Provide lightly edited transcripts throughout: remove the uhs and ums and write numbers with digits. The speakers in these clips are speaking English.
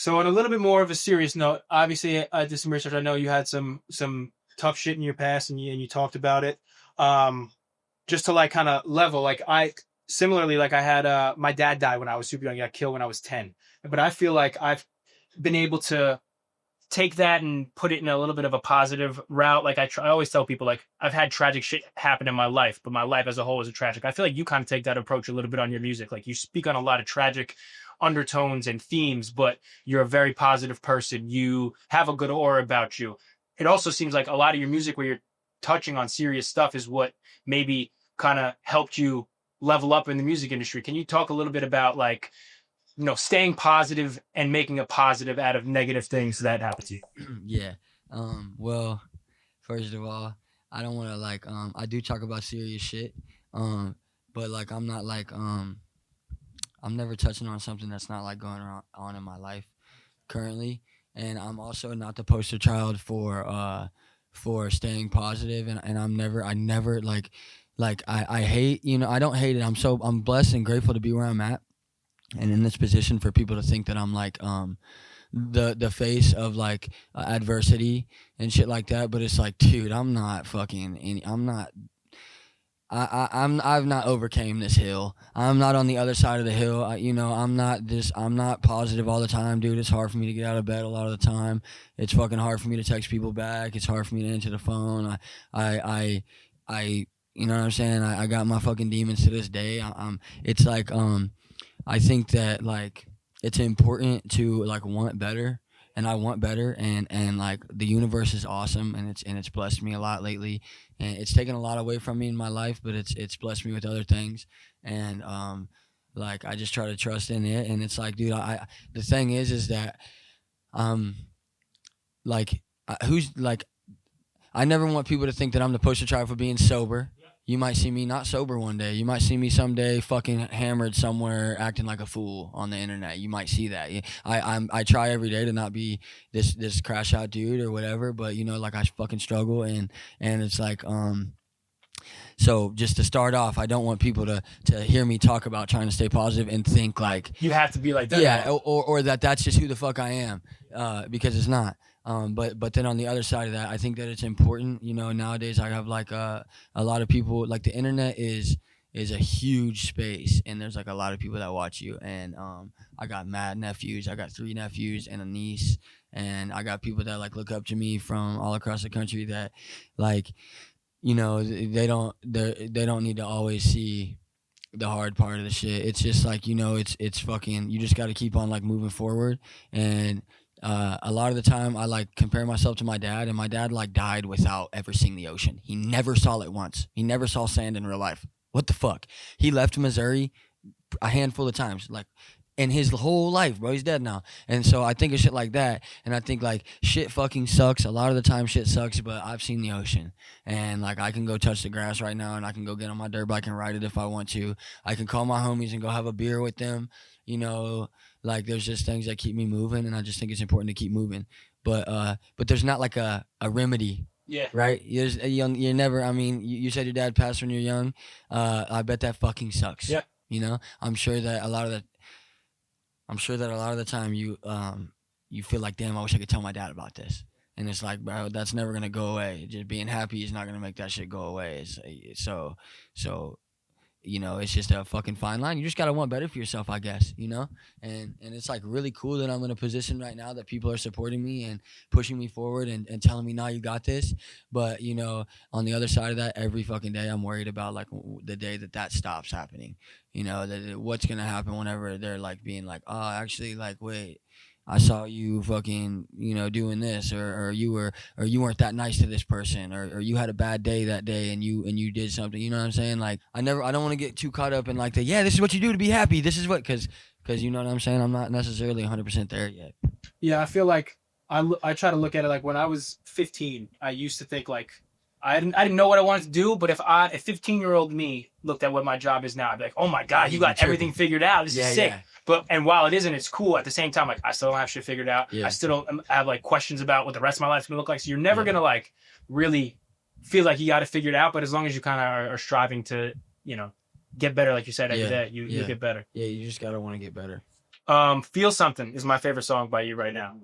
So on a little bit more of a serious note, obviously I did some research. I know you had some tough shit in your past, and you talked about it. Um, just to like kind of level, like I similarly, like I had my dad died when I was super young. He got killed when I was 10. But I feel like I've been able to take that and put it in a little bit of a positive route. Like I always tell people, like I've had tragic shit happen in my life, but my life as a whole is a tragic. I feel like you kind of take that approach a little bit on your music. Like you speak on a lot of tragic undertones and themes, but you're a very positive person. You have a good aura about you. It also seems like a lot of your music where you're touching on serious stuff is what maybe kind of helped you level up in the music industry. Can you talk a little bit about like, staying positive and making a positive out of negative things that happen to you? Yeah. Well, first of all, I don't want to like I do talk about serious shit. But like I'm not like I'm never touching on something that's not like going on in my life currently, and I'm also not the poster child for staying positive, and I never like I hate, I don't hate it. I'm blessed and grateful to be where I'm at and in this position for people to think that I'm like the face of like adversity and shit like that, but it's like, dude, I'm not fucking I'm not I've not overcame this hill. I'm not on the other side of the hill. I'm not positive all the time, dude. It's hard for me to get out of bed a lot of the time. It's fucking hard for me to text people back. It's hard for me to answer the phone. I you know what I'm saying? I got my fucking demons to this day. It's like I think that like it's important to like want better, and I want better, and like the universe is awesome, and it's blessed me a lot lately, and it's taken a lot away from me in my life, but it's blessed me with other things, and like I just try to trust in it, and it's like, dude, I the thing is that um like who's like I never want people to think that I'm the poster child for being sober. You might see me not sober one day. You might see me someday fucking hammered somewhere, acting like a fool on the internet. You might see that. I try every day to not be this crash out dude or whatever, but like I fucking struggle, and it's like so just to start off, I don't want people to hear me talk about trying to stay positive and think like You have to be like that. yeah, or that's just who the fuck I am, because it's not. But then on the other side of that, I think that it's important. Nowadays I have like a lot of people, like the internet is a huge space, and there's like a lot of people that watch you. And I got mad nephews. I got 3 nephews and a niece, and I got people that like look up to me from all across the country that like they don't need to always see the hard part of the shit. It's just like it's fucking, you just got to keep on like moving forward. And a lot of the time I like compare myself to my dad, and my dad like died without ever seeing the ocean. He never saw it once. He never saw sand in real life. What the fuck? He left Missouri a handful of times, like in his whole life, bro. He's dead now. And so I think of shit like that, and I think like shit fucking sucks. A lot of the time shit sucks, but I've seen the ocean, and like I can go touch the grass right now, and I can go get on my dirt bike and ride it if I want to. I can call my homies and go have a beer with them. Like there's just things that keep me moving, and I just think it's important to keep moving. But there's not like a remedy. Yeah. Right? You're never, I mean, you said your dad passed when you're young. I bet that fucking sucks. Yeah. I'm sure that a lot of the time you feel like, damn, I wish I could tell my dad about this. And it's like, bro, that's never gonna go away. Just being happy is not gonna make that shit go away. So it's just a fucking fine line. You just gotta want better for yourself, I guess. And it's like really cool that I'm in a position right now that people are supporting me and pushing me forward and telling me, nah, you got this. But on the other side of that, every fucking day I'm worried about like the day that stops happening. What's gonna happen whenever they're like being like, oh, actually, like, wait, I saw you fucking, doing this, or you weren't that nice to this person, or you had a bad day that day and you did something. You know what I'm saying? Like I don't want to get too caught up in like yeah, this is what you do to be happy. This is what, cause you know what I'm saying? I'm not necessarily 100% there yet. Yeah, I feel like I try to look at it like when I was 15, I used to think like I didn't know what I wanted to do, but if 15-year-old me looked at what my job is now, I'd be like, oh my God, you got everything figured out. This is sick. Yeah. And while it isn't, it's cool at the same time. Like I still don't have shit figured out. Yeah. I still don't have like questions about what the rest of my life's gonna look like. So you're never gonna like really feel like you got it figured out. But as long as you kind of are striving to, get better, like you said every day, you get better. Yeah, you just gotta want to get better. Feel Something is my favorite song by you right now.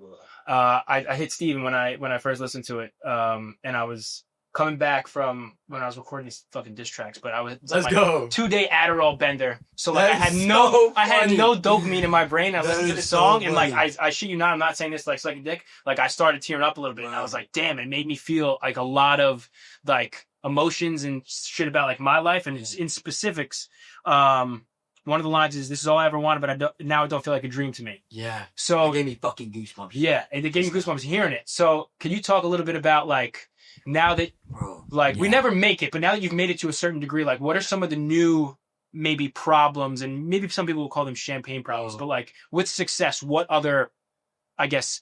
I hit Steven when I first listened to it. And I was coming back from when I was recording these fucking diss tracks, but I was Let's go. 2-day Adderall bender. So like That I had is no so I had funny. no dopamine in my brain. I That listened to the is so song and like funny. I shit you not, I'm not saying this like sucking dick. Like I started tearing up a little bit and I was like, damn, it made me feel like a lot of like emotions and shit about like my life and in specifics. One of the lines is, "This is all I ever wanted, but now it don't feel like a dream to me." Yeah. So It gave me fucking goosebumps. yeah, and it gave me goosebumps hearing it. So can you talk a little bit about like now that Bro, like we yeah. never make it, but now that you've made it to a certain degree, like what are some of the new maybe problems, and maybe some people will call them champagne problems, but like with success, what other I guess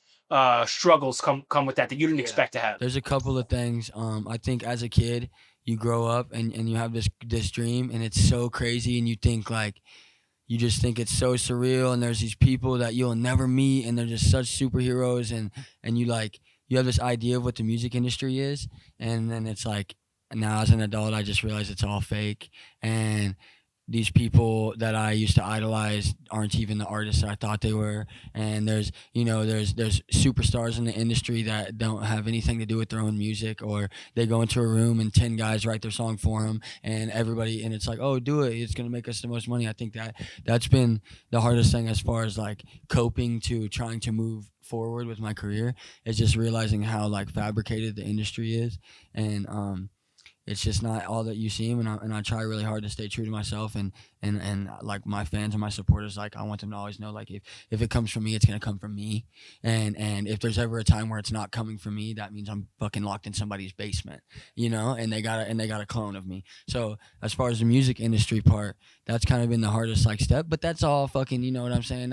struggles come with that you didn't expect to have? There's a couple of things. I think as a kid, you grow up and you have this dream, and it's so crazy, and you think like you just think it's so surreal, and there's these people that you'll never meet, and they're just such superheroes, and you like you have this idea of what the music industry is, and then it's like now as an adult, I just realize it's all fake, and these people that I used to idolize aren't even the artists I thought they were. And there's superstars in the industry that don't have anything to do with their own music, or they go into a room and 10 guys write their song for them, and it's like, oh, do it, it's gonna make us the most money. I think that's been the hardest thing as far as like coping to trying to move forward with my career, is just realizing how like fabricated the industry is, and it's just not all that you seem, and I try really hard to stay true to myself, and like my fans and my supporters, like I want them to always know, like if it comes from me, it's gonna come from me, and if there's ever a time where it's not coming from me, that means I'm fucking locked in somebody's basement, and they got a clone of me. So as far as the music industry part, that's kind of been the hardest like step, but that's all fucking, you know what I'm saying?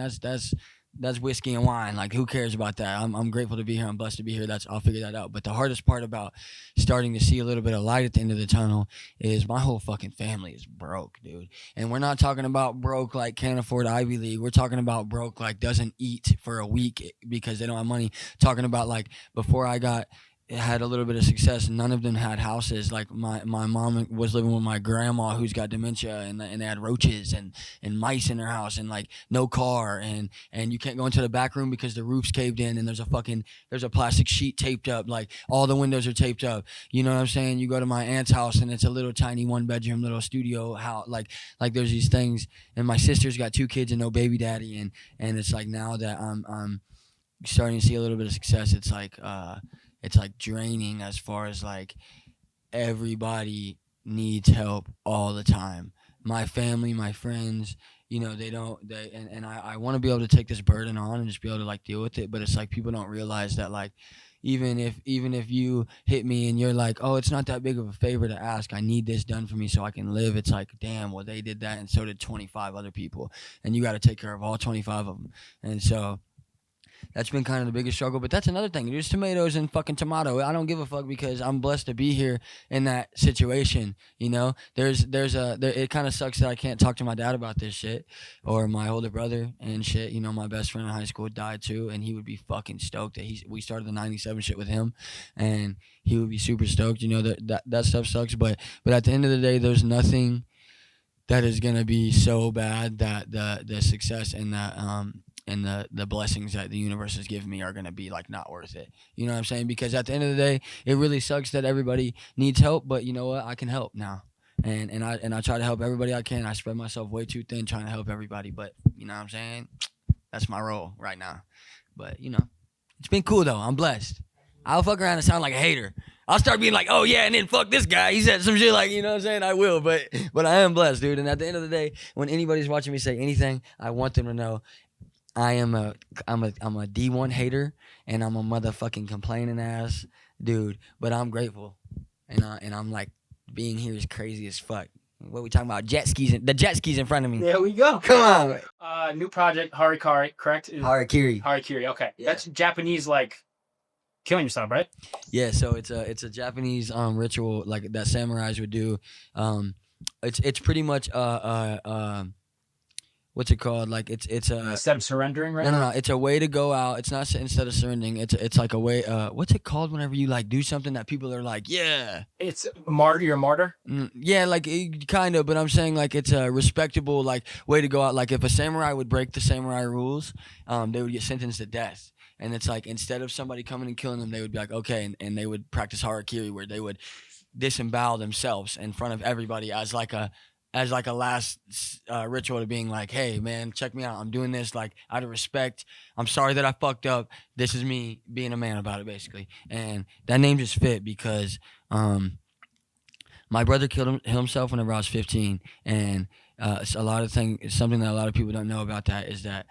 That's whiskey and wine. Like, who cares about that? I'm grateful to be here. I'm blessed to be here. I'll figure that out. But the hardest part about starting to see a little bit of light at the end of the tunnel is my whole fucking family is broke, dude. And we're not talking about broke like can't afford Ivy League. We're talking about broke like doesn't eat for a week because they don't have money. Talking about like before I had a little bit of success, none of them had houses. Like my mom was living with my grandma who's got dementia, and they had roaches and mice in their house, and like no car, and you can't go into the back room because the roof's caved in, and there's a plastic sheet taped up, like all the windows are taped up. You know what I'm saying? You go to my aunt's house and it's a little tiny 1-bedroom little studio house, like there's these things. And my sister's got 2 kids and no baby daddy, and it's like now that I'm starting to see a little bit of success, it's like draining as far as like everybody needs help all the time. My family, my friends, I want to be able to take this burden on and just be able to like deal with it. But it's like people don't realize that like even if you hit me and you're like, oh, it's not that big of a favor to ask, I need this done for me so I can live. It's like, damn, well, they did that and so did 25 other people. And you got to take care of all 25 of them. And so that's been kind of the biggest struggle, but that's another thing. There's tomatoes and fucking tomato. I don't give a fuck because I'm blessed to be here in that situation. You know, it kind of sucks that I can't talk to my dad about this shit or my older brother and shit. You know, my best friend in high school died too, and he would be fucking stoked that we started the '97 shit with him, and he would be super stoked. You know, that stuff sucks, but at the end of the day, there's nothing that is gonna be so bad that the success and the blessings that the universe has given me are going to be like not worth it. You know what I'm saying? Because at the end of the day, it really sucks that everybody needs help, but you know what? I can help now. And I try to help everybody I can. I spread myself way too thin trying to help everybody, but you know what I'm saying? That's my role right now. But you know, it's been cool though. I'm blessed. I'll fuck around and sound like a hater. I'll start being like, oh yeah, and then fuck this guy. He said some shit like, you know what I'm saying? I will, but I am blessed, dude. And at the end of the day, when anybody's watching me say anything, I want them to know I'm a D1 hater, and I'm a motherfucking complaining ass dude, but I'm grateful, and I'm like, being here is crazy as fuck. What are we talking about? Jet skis, the jet skis in front of me. There we go. Come on. New project, Hari-Kiri, correct? Hari-Kiri. Hari-Kiri, okay. Yeah. That's Japanese, like, killing yourself, right? Yeah, so it's a Japanese ritual like that samurais would do. It's pretty much what's it called? Like it's a Instead of surrendering, right? no. It's a way to go out. It's not instead of surrendering. It's like a way. What's it called? Whenever you like do something that people are like, yeah. It's martyr. You're a martyr. Yeah, like kind of. But I'm saying like it's a respectable like way to go out. Like if a samurai would break the samurai rules, they would get sentenced to death. And it's like instead of somebody coming and killing them, they would be like, okay, and they would practice Hari-Kiri, where they would disembowel themselves in front of everybody as like a last ritual to being like, hey man, check me out, I'm doing this like out of respect, I'm sorry that I fucked up, this is me being a man about it basically. And that name just fit because my brother killed himself whenever I was 15, and something that a lot of people don't know about that is that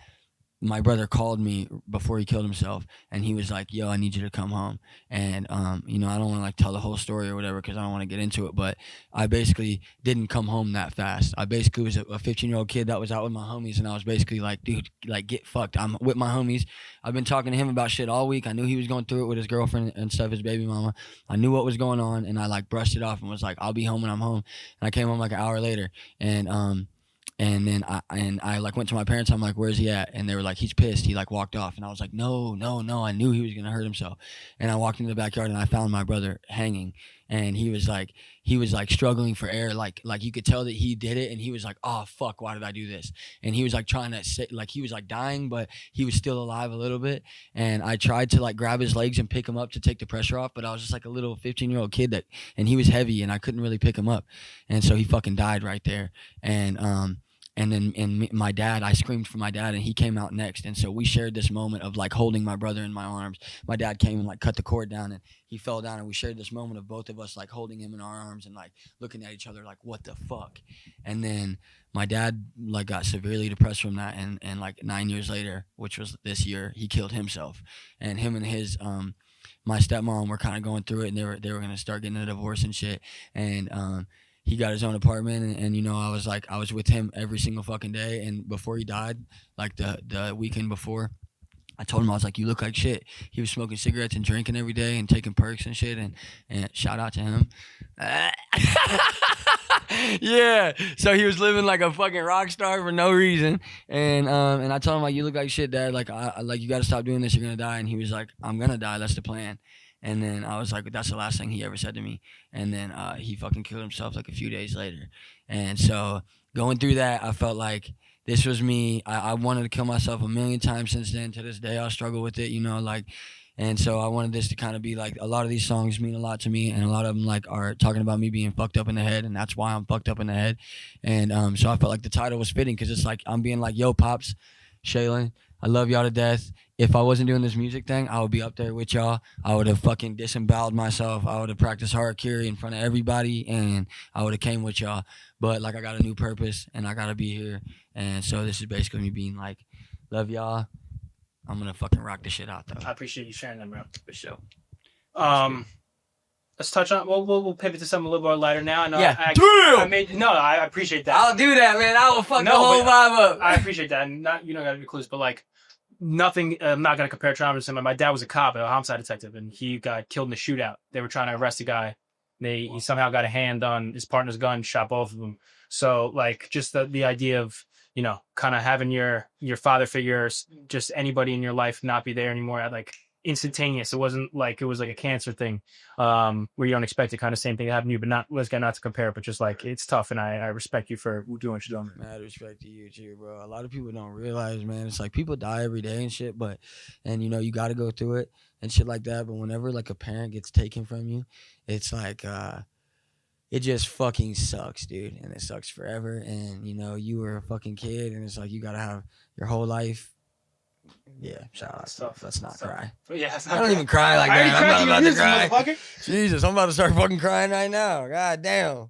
my brother called me before he killed himself, and he was like, yo, I need you to come home. And I don't want to like tell the whole story or whatever because I don't want to get into it, but I basically didn't come home that fast. I basically was a 15-year-old kid that was out with my homies, and I was basically like, dude, like get fucked, I'm with my homies. I've been talking to him about shit all week. I knew he was going through it with his girlfriend and stuff, his baby mama. I knew what was going on, and I like brushed it off and was like, I'll be home when I'm home. And I came home like an hour later, and then I like went to my parents. I'm like, where's he at? And they were like, he's pissed. He like walked off. And I was like, no. I knew he was gonna hurt himself. And I walked into the backyard and I found my brother hanging. And he was like struggling for air. Like you could tell that he did it. And he was like, oh fuck, why did I do this? And he was like trying to say, like he was like dying, but he was still alive a little bit. And I tried to like grab his legs and pick him up to take the pressure off, but I was just like a little 15-year-old kid and he was heavy and I couldn't really pick him up. And so he fucking died right there. And then my dad, I screamed for my dad, and he came out next. And so we shared this moment of like holding my brother in my arms. My dad came and like cut the cord down, and he fell down, and we shared this moment of both of us like holding him in our arms and like looking at each other like, what the fuck? And then my dad like got severely depressed from that, and like 9 years later, which was this year, he killed himself. And him and his my stepmom were kind of going through it, and they were gonna start getting a divorce and shit. And he got his own apartment, and I was with him every single fucking day. And before he died, like the weekend before, I told him, I was like, you look like shit. He was smoking cigarettes and drinking every day and taking perks and shit, and shout out to him. Yeah, so he was living like a fucking rock star for no reason. And I told him, like, you look like shit, Dad. Like, like you got to stop doing this, you're gonna die. And he was like, I'm gonna die, that's the plan. And then I was like, that's the last thing he ever said to me. And then he fucking killed himself like a few days later. And so going through that, I felt like this was me. I wanted to kill myself a million times since then. To this day, I struggle with it, like. And so I wanted this to kind of be like, a lot of these songs mean a lot to me, and a lot of them like are talking about me being fucked up in the head, and that's why I'm fucked up in the head. And so I felt like the title was fitting because it's like I'm being like, yo, Pops, Shaylin, I love y'all to death. If I wasn't doing this music thing, I would be up there with y'all. I would have fucking disemboweled myself. I would have practiced Hari-Kiri in front of everybody, and I would have came with y'all. But like I got a new purpose, and I gotta be here. And so this is basically me being like, love y'all. I'm gonna fucking rock this shit out though. I appreciate you sharing them, bro. For sure. Let's touch on. We'll pivot to something a little more lighter now. I know. Yeah. I appreciate that. I'll do that, man. I will fuck the whole vibe up. I appreciate that. And not, you don't gotta be clueless, but like nothing. I'm not gonna compare trauma to someone. My dad was a cop, a homicide detective, and he got killed in a shootout. They were trying to arrest a guy. He somehow got a hand on his partner's gun, shot both of them. So like just the idea of kind of having your father figure, just anybody in your life not be there anymore at like instantaneous. It wasn't like it was like a cancer thing where you don't expect it. Kind of same thing to happen to you, but not to compare, but just like it's tough. And I respect you for doing what you're doing. Mad respect to you too, bro. A lot of people don't realize, man. It's like people die every day and shit, and you got to go through it and shit like that. But whenever like a parent gets taken from you, it's like it just fucking sucks, dude. And it sucks forever. And, you were a fucking kid, and it's like you got to have your whole life. Yeah, shout out stuff. Let's not cry. Yeah, I don't even cry like that. I'm not about to cry. Motherfucker. Jesus, I'm about to start fucking crying right now. God damn.